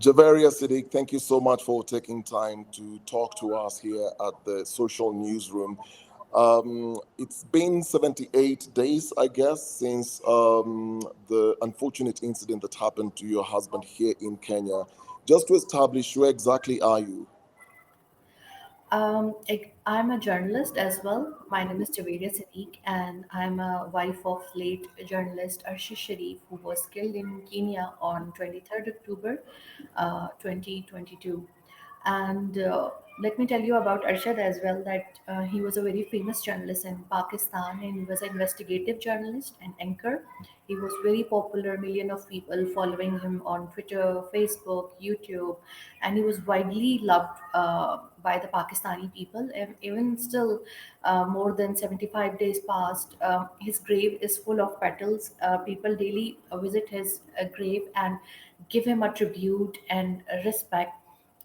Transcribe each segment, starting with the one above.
Javeria Sidiqque, thank you so much for taking time to talk to us here at the social newsroom. It's been 78 days, I guess, since the unfortunate incident that happened to your husband here in Kenya. Just to establish, where exactly are you? I'm a journalist as well. My name is Javeria Sidiqque, and I'm a wife of late journalist Arshad Sharif, who was killed in Kenya on 23rd October 2022. And let me tell you about Arshad as well, that he was a very famous journalist in Pakistan, and he was an investigative journalist and anchor. He was very popular, million of people following him on Twitter, Facebook, YouTube, and he was widely loved by the Pakistani people. And even still, more than 75 days passed, his grave is full of petals. People daily visit his grave and give him a tribute and respect.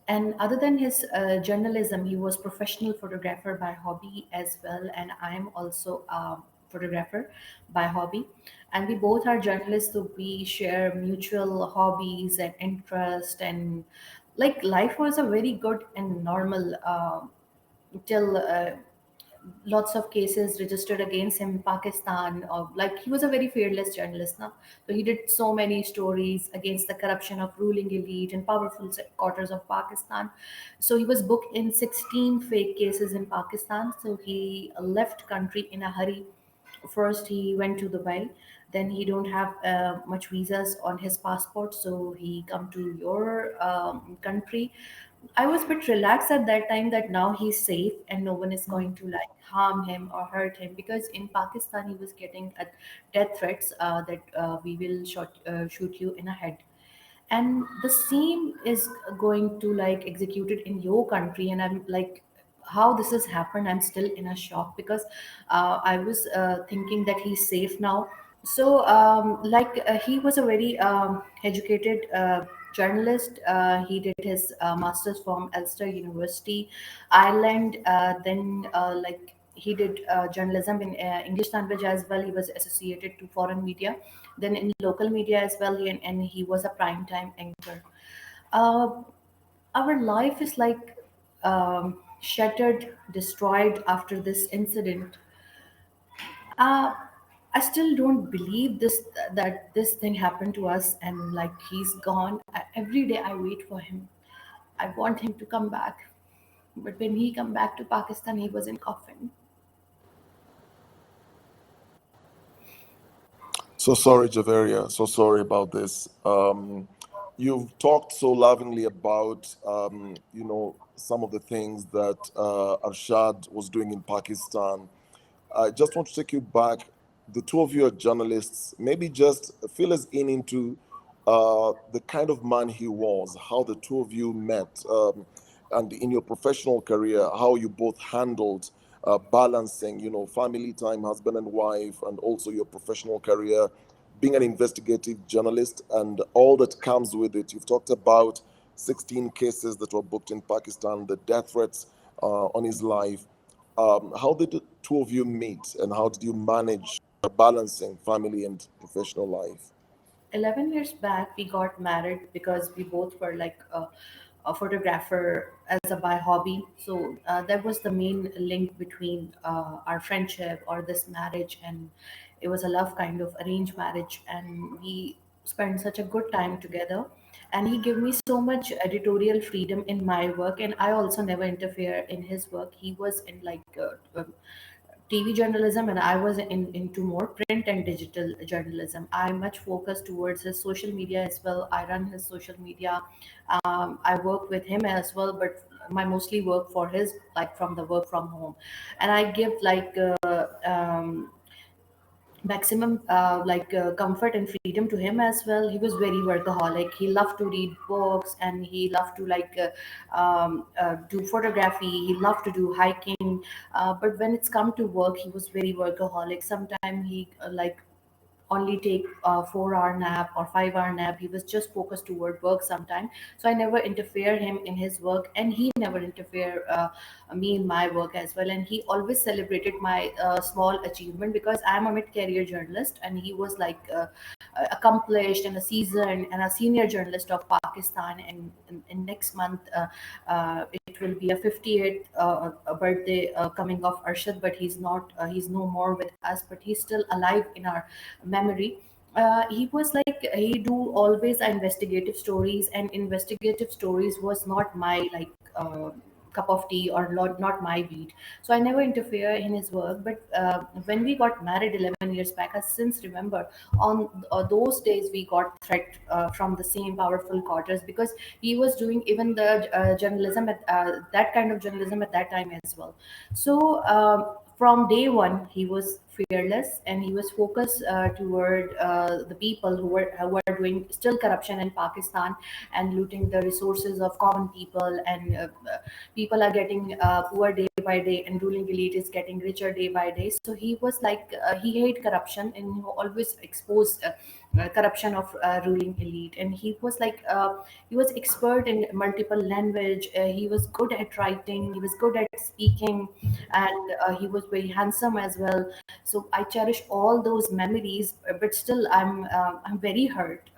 And other than his journalism, he was professional photographer by hobby as well, and I'm also a photographer by hobby. And we both are journalists, so we share mutual hobbies and interest. And like, life was a very good and normal till lots of cases registered against him in Pakistan. Like, he was a very fearless journalist now. So he did so many stories against the corruption of ruling elite and powerful quarters of Pakistan. So he was booked in 16 fake cases in Pakistan. So he left country in a hurry. First he went to Dubai, then he don't have much visas on his passport, so he come to your country. I was a bit relaxed at that time that now he's safe and no one is going to like harm him or hurt him, because in Pakistan he was getting death threats, that we will shoot you in a head. And the same is going to like executed in your country, and I'm like, how this has happened, I'm still in a shock, because I was thinking that he's safe now. So he was a very educated journalist. He did his masters from Ulster University, Ireland. Then he did journalism in English language as well. He was associated to foreign media, then in local media as well, and he was a prime time anchor. Uh, our life is like shattered, destroyed after this incident. uh, I still don't believe this, that this thing happened to us, and like he's gone. Every day I wait for him. I want him to come back, but when he come back to Pakistan, he was in coffin. So sorry, Javeria. So sorry about this. You've talked so lovingly about, some of the things that Arshad was doing in Pakistan. I just want to take you back. The two of you are journalists. Maybe just fill us in into the kind of man he was, how the two of you met, and in your professional career, how you both handled balancing, family time, husband and wife, and also your professional career, being an investigative journalist, and all that comes with it. You've talked about 16 cases that were booked in Pakistan, the death threats on his life. How did the two of you meet, and how did you manage balancing family and professional life? 11 years back we got married because we both were like a photographer as a by hobby. So that was the main link between our friendship or this marriage, and it was a love kind of arranged marriage, and we spent such a good time together. And he gave me so much editorial freedom in my work, and I also never interfere in his work. He was in like TV journalism, and I was into more print and digital journalism. I much focused towards his social media as well. I run his social media. I work with him as well, but my mostly work for his, like, from the work from home. And I give like maximum comfort and freedom to him as well. He was very workaholic. He loved to read books, and he loved to do photography. He loved to do hiking, but when it's come to work, he was very workaholic. Sometimes he only take a 4 hour nap or 5 hour nap. He was just focused toward work sometime. So I never interfere him in his work, and he never interfere me in my work as well. And he always celebrated my small achievement, because I'm a mid-career journalist, and he was like accomplished and a seasoned and a senior journalist of Pakistan. And in next month, it will be a 58th birthday coming of Arshad, but he's not, he's no more with us, but he's still alive in our memory. He was like, he do always investigative stories, and investigative stories was not my like cup of tea, or not my beat. So I never interfere in his work. But when we got married 11 years back, I since remember on those days we got threat from the same powerful quarters, because he was doing even the journalism at that kind of journalism at that time as well. So from day one he was fearless, and he was focused toward the people who are doing still corruption in Pakistan, and looting the resources of common people. And people are getting poor day by day, and ruling elite is getting richer day by day. So he was like, he hate corruption, and he always exposed corruption of ruling elite. And he was like, he was expert in multiple language. He was good at writing, he was good at speaking, and he was very handsome as well. So I cherish all those memories, but still I'm very hurt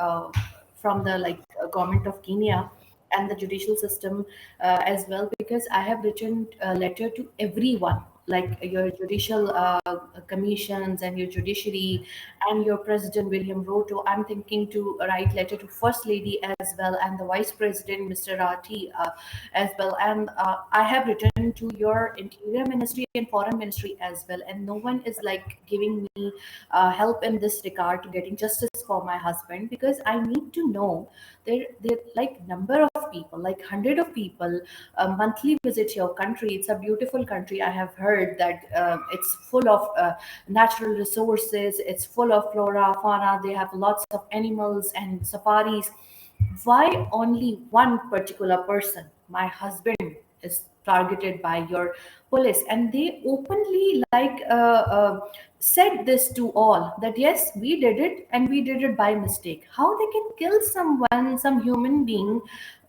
from the like government of Kenya and the judicial system as well, because I have written a letter to everyone, like your judicial commissions and your judiciary and your president William Ruto. I'm thinking to write letter to First Lady as well, and the Vice President Mr. Rati as well. And I have written to your Interior Ministry and Foreign Ministry as well, and no one is like giving me help in this regard to getting justice for my husband, because I need to know there like number of people, like hundred of people monthly visit your country. It's a beautiful country. I have heard that it's full of natural resources, it's full of flora fauna, they have lots of animals and safaris. Why only one particular person, my husband, is targeted by your police? And they openly like said this to all, that yes, we did it, and we did it by mistake. How they can kill someone, some human being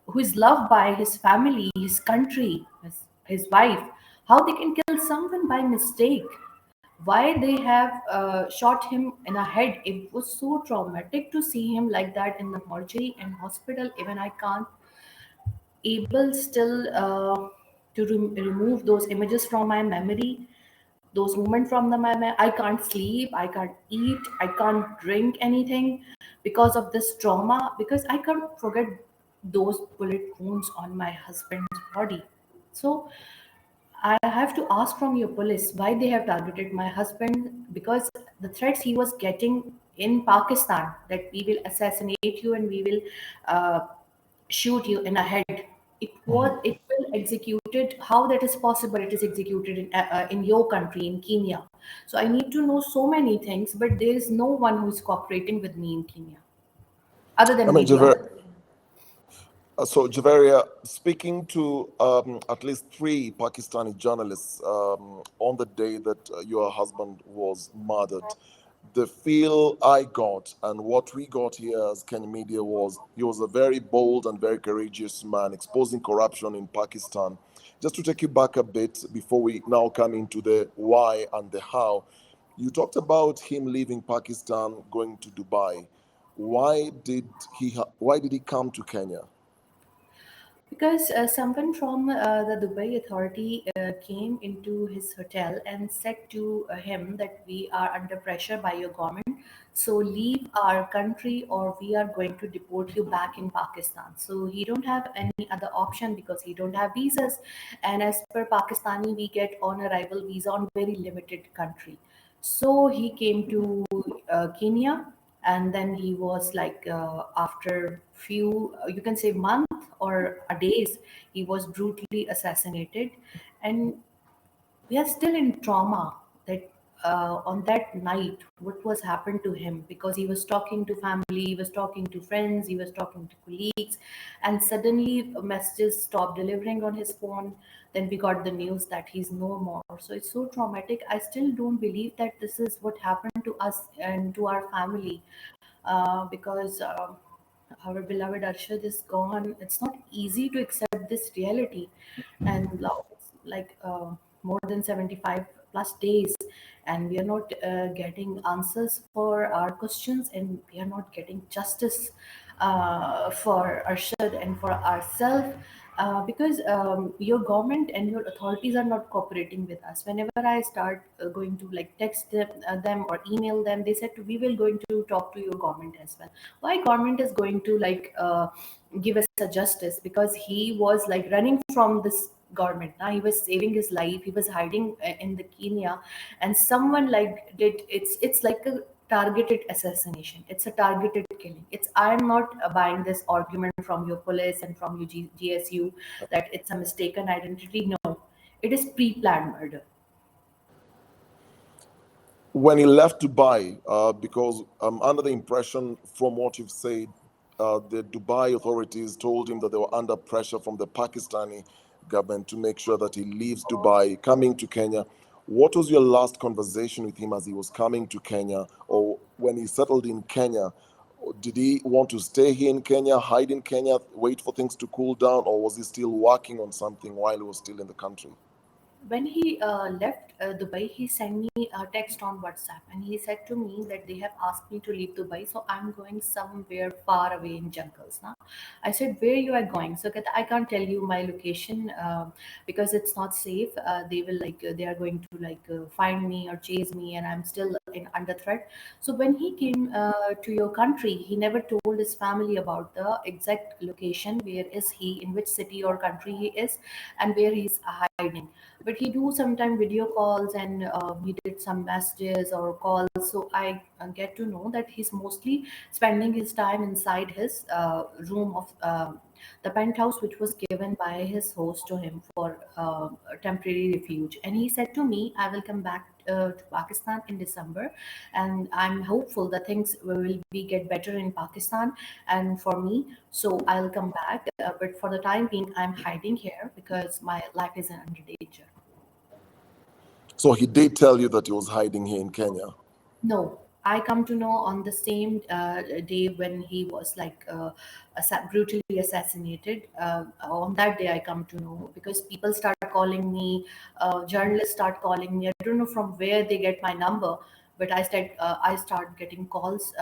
who is loved by his family, his country, his wife? How they can kill someone by mistake? Why they have shot him in the head? It was so traumatic to see him like that in the mortuary and hospital. Even I can't able still to remove those images from my memory, those moments from the memory. I can't sleep, I can't eat, I can't drink anything because of this trauma, because I can't forget those bullet wounds on my husband's body. So I have to ask from your police why they have targeted my husband, because the threats he was getting in Pakistan, that we will assassinate you and we will uh, shoot you in a head. It will executed. How that is possible? It is executed in your country, in Kenya. So I need to know so many things, but there is no one who is cooperating with me in Kenya other I than mean, media. So, Javeria, speaking to at least three Pakistani journalists on the day that your husband was murdered, the feel I got and what we got here as Kenyan media was he was a very bold and very courageous man exposing corruption in Pakistan. Just to take you back a bit before we now come into the why and the how, you talked about him leaving Pakistan, going to Dubai. Why did he come to Kenya? Because someone from the Dubai authority came into his hotel and said to him that we are under pressure by your government, so leave our country or we are going to deport you back in Pakistan. So he don't have any other option because he don't have visas, and as per Pakistani, we get on arrival visa on very limited country. So he came to Kenya, and then he was like after few you can say month or a days, he was brutally assassinated. And we are still in trauma that on that night what was happened to him, because he was talking to family, he was talking to friends, he was talking to colleagues, and suddenly messages stopped delivering on his phone. Then we got the news that he's no more. So it's so traumatic. I still don't believe that this is what happened to us and to our family, because our beloved Arshad is gone. It's not easy to accept this reality, and now it's like more than 75 plus days, and we are not getting answers for our questions, and we are not getting justice for Arshad and for ourselves, because your government and your authorities are not cooperating with us. Whenever I start going to like text them or email them, they said we will going to talk to your government as well. Why government is going to like give us a justice? Because he was like running from this government. Now he was saving his life. He was hiding in the Kenya, and someone like did it's like a targeted assassination. It's a targeted killing. It's I'm not buying this argument from your police and from your GSU that it's a mistaken identity. No, it is pre-planned murder. When he left Dubai, because I'm under the impression from what you've said, the Dubai authorities told him that they were under pressure from the Pakistani government to make sure that he leaves Dubai, coming to Kenya. What was your last conversation with him as he was coming to Kenya, or when he settled in Kenya? Did he want to stay here in Kenya, hide in Kenya, wait for things to cool down, or was he still working on something while he was still in the country? When he left Dubai, he sent me a text on WhatsApp, and he said to me that they have asked me to leave Dubai, so I'm going somewhere far away in jungles. Now, I said, "Where you are going?" So that I can't tell you my location because it's not safe. They will like they are going to like find me or chase me, and I'm still in under threat. So when he came to your country, he never told his family about the exact location. Where is he? In which city or country he is, and where he's hiding. But he do sometime video calls, and he did some messages or calls. So I get to know that he's mostly spending his time inside his room of the penthouse, which was given by his host to him for a temporary refuge. And he said to me, I will come back to Pakistan in December, and I'm hopeful that things will be get better in Pakistan and for me. So I'll come back, but for the time being, I'm hiding here because my life is under danger. So he did tell you that he was hiding here in Kenya. No, I come to know on the same day when he was like brutally assassinated. On that day, I come to know because people start calling me, journalists start calling me. I don't know from where they get my number, but I start getting calls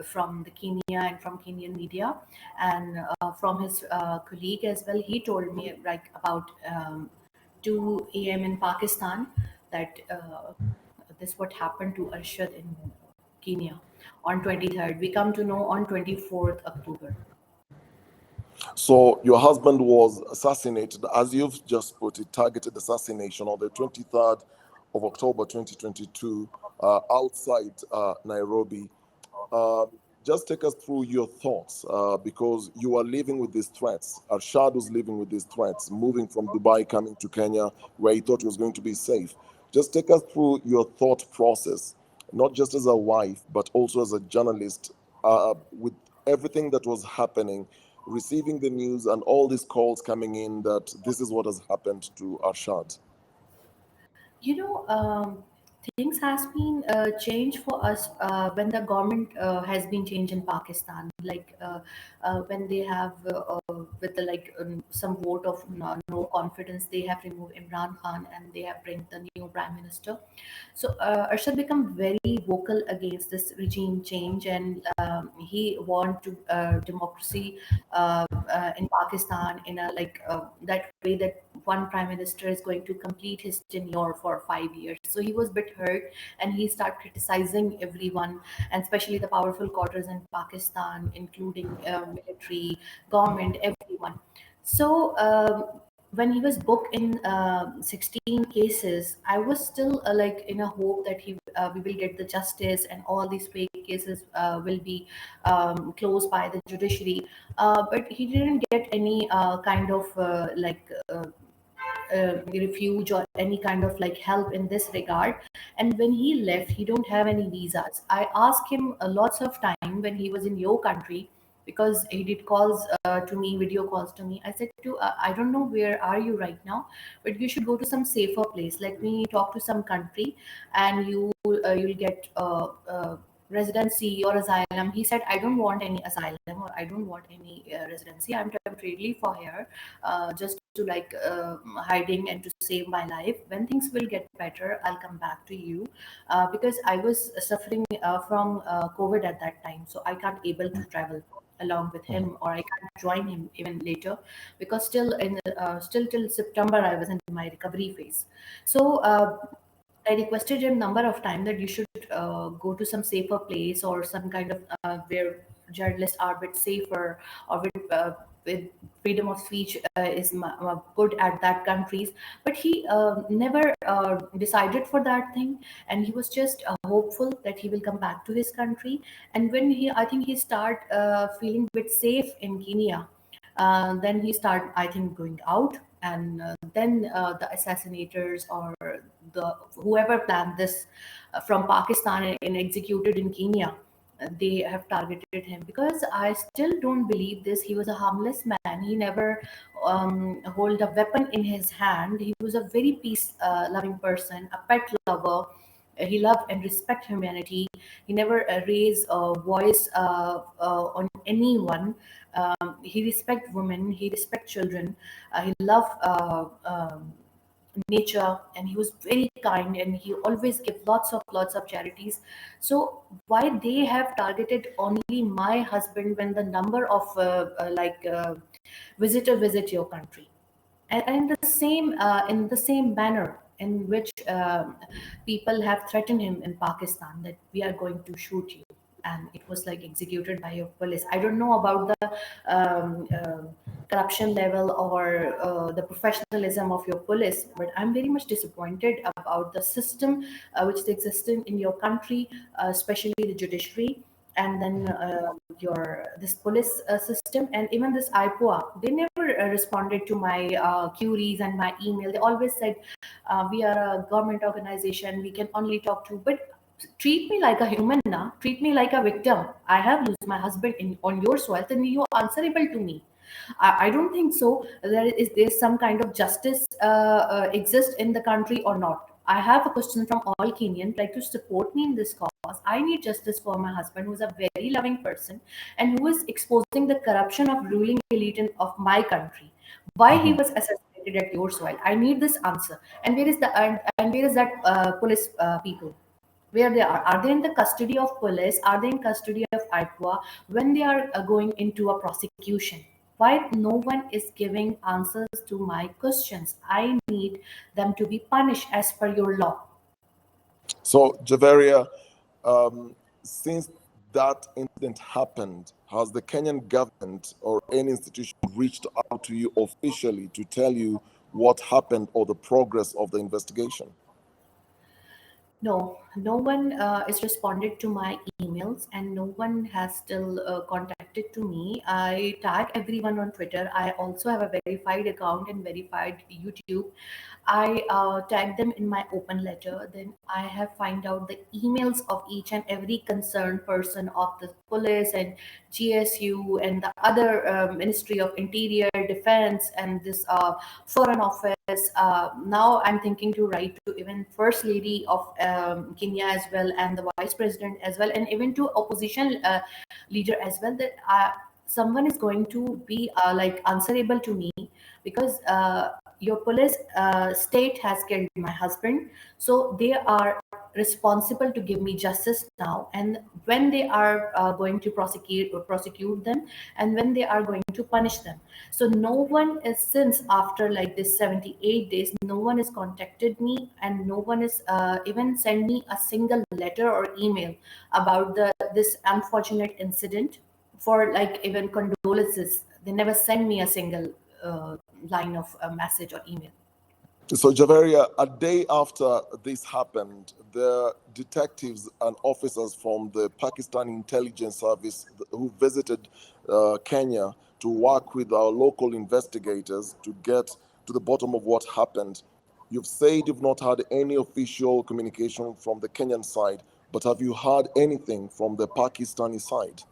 from the Kenya and from Kenyan media, and from his colleague as well. He told me like about 2 a.m. in Pakistan that this what happened to Arshad in Kenya on 23rd. We come to know on 24th October. So your husband was assassinated, as you've just put it, targeted assassination on the 23rd of October 2022 outside Nairobi. Uh, just take us through your thoughts because you are living with these threats. Arshad was living with these threats, moving from Dubai, coming to Kenya, where he thought he was going to be safe. Just take us through your thought process, not just as a wife, but also as a journalist, with everything that was happening, receiving the news and all these calls coming in that this is what has happened to Arshad. You know, things has been changed for us when the government has been changed in Pakistan. Like when they have with the like some vote of no confidence, they have removed Imran Khan and they have bring the new prime minister. So Arshad become very vocal against this regime change, and he want to democracy in Pakistan in a like that way that one prime minister is going to complete his tenure for 5 years. So he was a bit hurt, and he started criticizing everyone, and especially the powerful quarters in Pakistan, including military, government, everyone. So when he was booked in 16 cases, I was still like in a hope that we will get the justice and all these fake cases will be closed by the judiciary. But he didn't get any kind of refuge or any kind of like help in this regard. And when he left, he don't have any visas. I asked him lots of time when he was in your country, because he did calls to me, video calls to me. I said to I don't know where are you right now, but you should go to some safer place. Let me talk to some country, and you'll get residency or asylum. He said, I don't want any asylum or I don't want any residency. I'm temporarily for here, just to like hiding and to save my life. When things will get better, I'll come back to you, because I was suffering from COVID at that time, so I can't able to travel along with him, or I can't join him even later, because still till September I was in my recovery phase. So I requested him number of times that you should go to some safer place or some kind of where journalists are a bit safer, or with freedom of speech is good at that countries. But he never decided for that thing, and he was just hopeful that he will come back to his country. And when I think he start feeling a bit safe in Kenya, then he started, I think, going out, and then the assassinators or the whoever planned this from Pakistan and executed in Kenya, they have targeted him, because I still don't believe this. He was a harmless man. He never hold a weapon in his hand. He was a very peace loving person, a pet lover. He loved and respect humanity. He never raised a voice on anyone. He respect women. He respect children. He loved nature, and he was very kind, and he always give lots of charities. So why they have targeted only my husband when the number of visitor visit your country? And in the same manner in which people have threatened him in Pakistan, that we are going to shoot you, and it was like executed by your police. I don't know about the corruption level or the professionalism of your police, but I'm very much disappointed about the system which exists in your country, especially the judiciary, and then your this police system, and even this IPOA. They never responded to my queries and my email. They always said, we are a government organization, we can only talk to, but treat me like a human now, treat me like a victim. I have lost my husband on your soil, then you are answerable to me. I don't think so. There some kind of justice exists in the country or not. I have a question from all Kenyans, like to support me in this cause. I need justice for my husband, who is a very loving person and who is exposing the corruption of ruling elite of my country. Why he was assassinated at your soil? I need this answer. And where is and where is that police people? Where they are they in the custody of police? Are they in custody of IPOA when they are going into a prosecution? Why no one is giving answers to my questions? I need them to be punished as per your law. So, Javeria, since that incident happened, has the Kenyan government or any institution reached out to you officially to tell you what happened or the progress of the investigation? No, no one is responded to my emails, and no one has still contacted to me. I tag everyone on Twitter. I also have a verified account and verified YouTube. I tag them in my open letter. Then I have find out the emails of each and every concerned person of the police and GSU and the other Ministry of Interior, Defense, and this Foreign Office. Now I'm thinking to write to even First Lady of Kenya as well, and the Vice President as well, and even to opposition leader as well, that someone is going to be like answerable to me, because your police state has killed my husband, so they are responsible to give me justice now. And when they are going to prosecute them, and when they are going to punish them. So no one is, since after like this 78 days, no one has contacted me, and no one is even sent me a single letter or email about the this unfortunate incident, for like even condolences. They never send me a single line of message or email. So, Javeria, a day after this happened, the detectives and officers from the Pakistani intelligence service who visited Kenya to work with our local investigators to get to the bottom of what happened. You've said you've not had any official communication from the Kenyan side, but have you heard anything from the Pakistani side?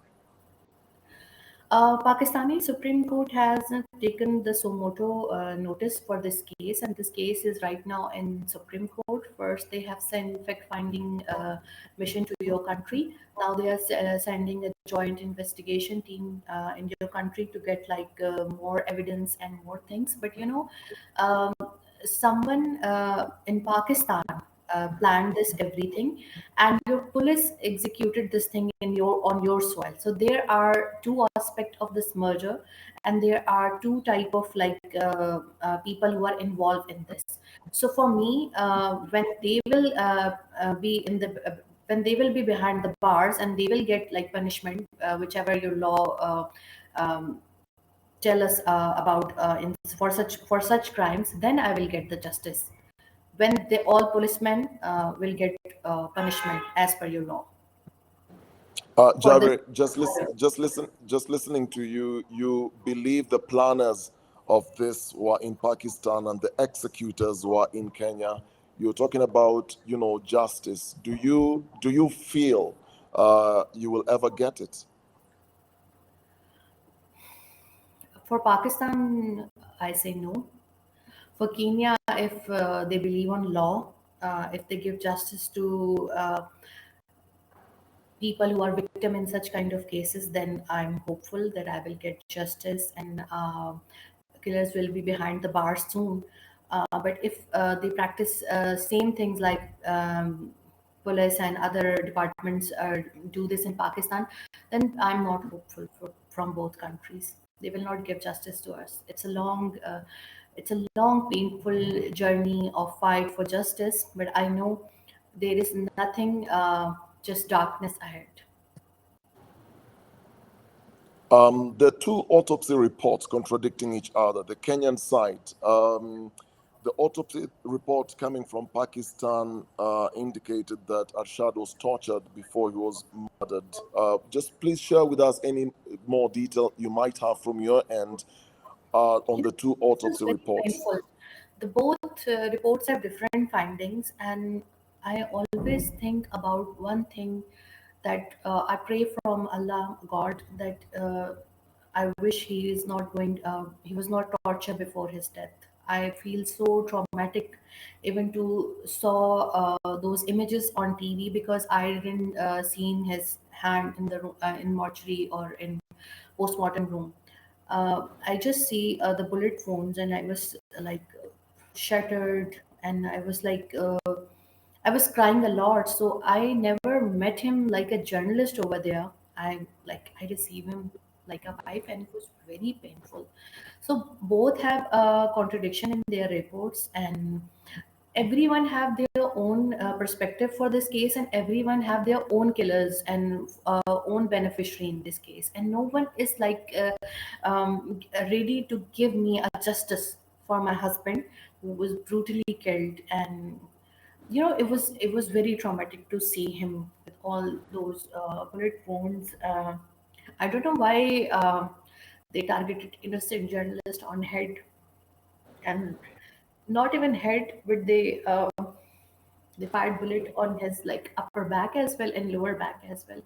Pakistani Supreme Court has taken the sumoto notice for this case, and this case is right now in Supreme Court. First, they have sent fact-finding mission to your country. Now they are sending a joint investigation team in your country to get like more evidence and more things. But um, someone in Pakistan planned this everything, and your police executed this thing in your on your soil. So there are two aspects of this merger, and there are two type of like people who are involved in this. So for me, when they will be in the when they will be behind the bars and they will get like punishment, whichever your law tell us about for such crimes, then I will get the justice when they all policemen will get punishment as per your law for this. Javier, just listening to you, you believe the planners of this were in Pakistan and the executors were in Kenya. You're talking about, justice. Do you feel you will ever get it? For Pakistan, I say no. For Kenya, if they believe on law, if they give justice to people who are victim in such kind of cases, then I'm hopeful that I will get justice and killers will be behind the bars soon. But if they practice same things like police and other departments do this in Pakistan, then I'm not hopeful from both countries. They will not give justice to us. It's a long, painful journey of fight for justice. But I know there is nothing, just darkness ahead. The two autopsy reports contradicting each other. The Kenyan side, the autopsy report coming from Pakistan indicated that Arshad was tortured before he was murdered. Just please share with us any more detail you might have from your end on You the two this is autopsy very reports. painful. The both reports have different findings, and I always think about one thing that I pray from Allah, God, that I wish he is not going. He was not tortured before his death. I feel so traumatic even to saw those images on TV because I didn't seen his hand in the in mortuary or in postmortem room. I just see the bullet wounds, and I was like shattered, and I was crying a lot. So I never met him like a journalist over there. I receive him like a wife, and it was very painful. So both have a contradiction in their reports, and everyone have their own perspective for this case, and everyone have their own killers and own beneficiary in this case, and no one is like ready to give me a justice for my husband who was brutally killed. And it was very traumatic to see him with all those bullet wounds. I don't know why they targeted innocent journalist on head, and not even head, but they fired bullet on his like upper back as well and lower back as well.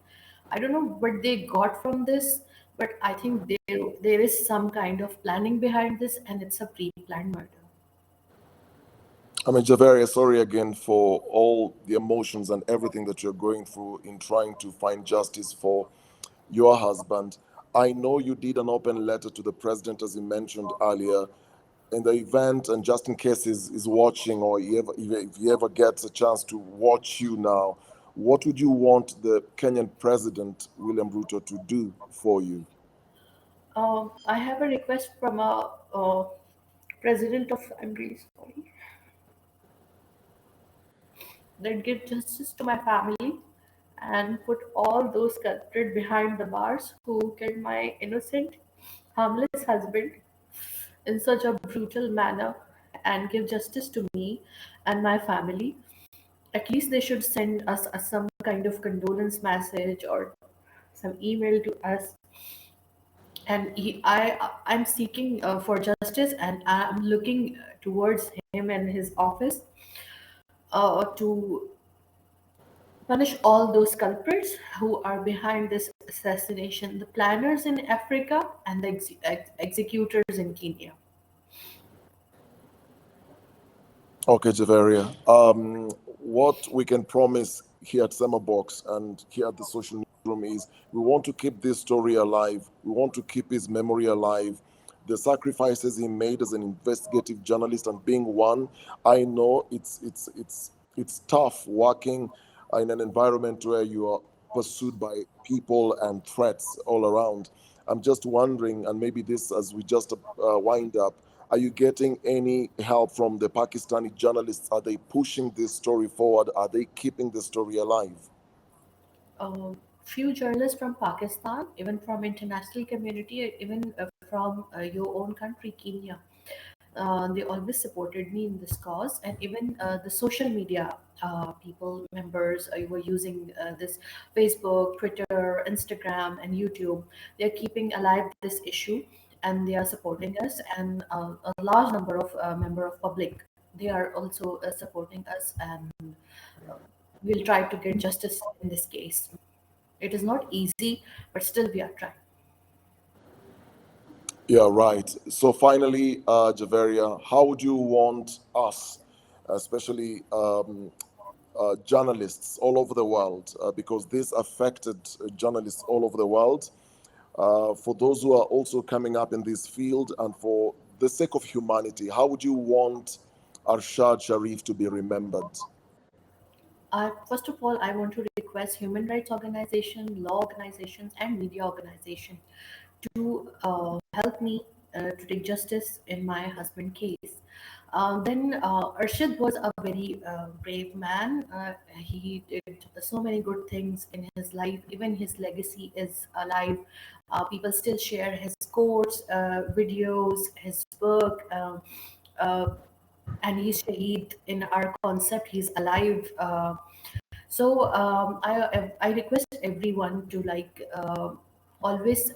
I don't know what they got from this, but I think there is some kind of planning behind this, and it's a pre-planned murder. I mean, Javeria, sorry again for all the emotions and everything that you're going through in trying to find justice for your husband. I know you did an open letter to the president, as you mentioned earlier. In the event, and just in case is watching, or if he ever gets a chance to watch you now, what would you want the Kenyan president, William Ruto, to do for you? I have a request from a president of, I'm really sorry, that give justice to my family and put all those culprits behind the bars who killed my innocent, harmless husband in such a brutal manner, and give justice to me and my family. At least they should send us some kind of condolence message or some email to us. And I'm seeking for justice, and I'm looking towards him and his office to Punish all those culprits who are behind this assassination, the planners in Africa and the executors in Kenya. Okay, Javeria. What we can promise here at Summer Box and here at the social newsroom is we want to keep this story alive. We want to keep his memory alive. The sacrifices he made as an investigative journalist and being one, I know it's tough working in an environment where you are pursued by people and threats all around. I'm just wondering, and maybe this as we just wind up, are you getting any help from the Pakistani journalists? Are they pushing this story forward? Are they keeping the story alive? Few journalists from Pakistan, even from international community, even from your own country, Kenya, they always supported me in this cause, and even the social media people members were using this Facebook, Twitter, Instagram, and YouTube. They are keeping alive this issue, and they are supporting us. And a large number of member of public, they are also supporting us, and we'll try to get justice in this case. It is not easy, but still we are trying. Yeah, right. So finally, Javeria, how would you want us, especially journalists all over the world, because this affected journalists all over the world, for those who are also coming up in this field and for the sake of humanity, how would you want Arshad Sharif to be remembered? First of all, I want to request human rights organization, law organizations, and media organization to help me to take justice in my husband case. Then Arshad was a very brave man. He did so many good things in his life. Even his legacy is alive. People still share his quotes, videos, his book. Uh, and he's shaheed in our concept. He's alive. I request everyone to always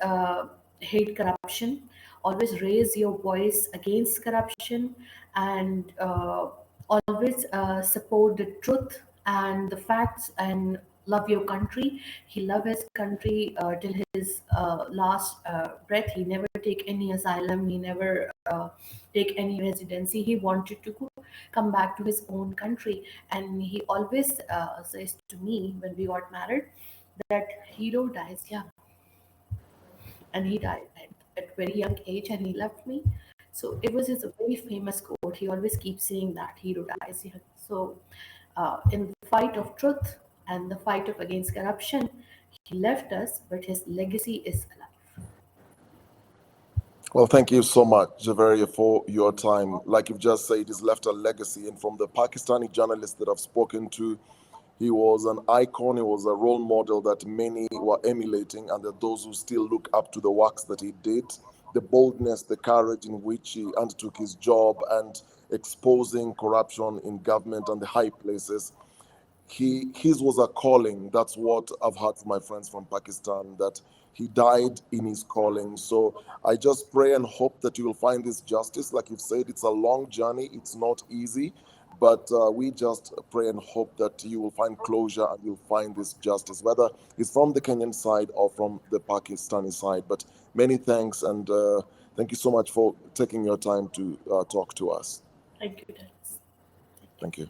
hate corruption, always raise your voice against corruption, and always support the truth and the facts, and love your country. He loved his country till his last breath. He never take any asylum. He never take any residency. He wanted to come back to his own country, and he always says to me when we got married that hero dies young, and he died at very young age, and he left me. So it was his very famous quote. He always keeps saying that hero dies young. So in the fight of truth and the fight of against corruption, he left us, but his legacy is alive. Well, thank you so much, Javeria, for your time. Like you've just said, he's left a legacy. And from the Pakistani journalists that I've spoken to, he was an icon, he was a role model that many were emulating, and that those who still look up to the works that he did, the boldness, the courage in which he undertook his job and exposing corruption in government and the high places. His was a calling. That's what I've heard from my friends from Pakistan, that he died in his calling. So I just pray and hope that you will find this justice. Like you've said, it's a long journey, it's not easy, but we just pray and hope that you will find closure and you'll find this justice, whether it's from the Kenyan side or from the Pakistani side. But many thanks, and thank you so much for taking your time to talk to us. Thank you, Dennis. Thank you.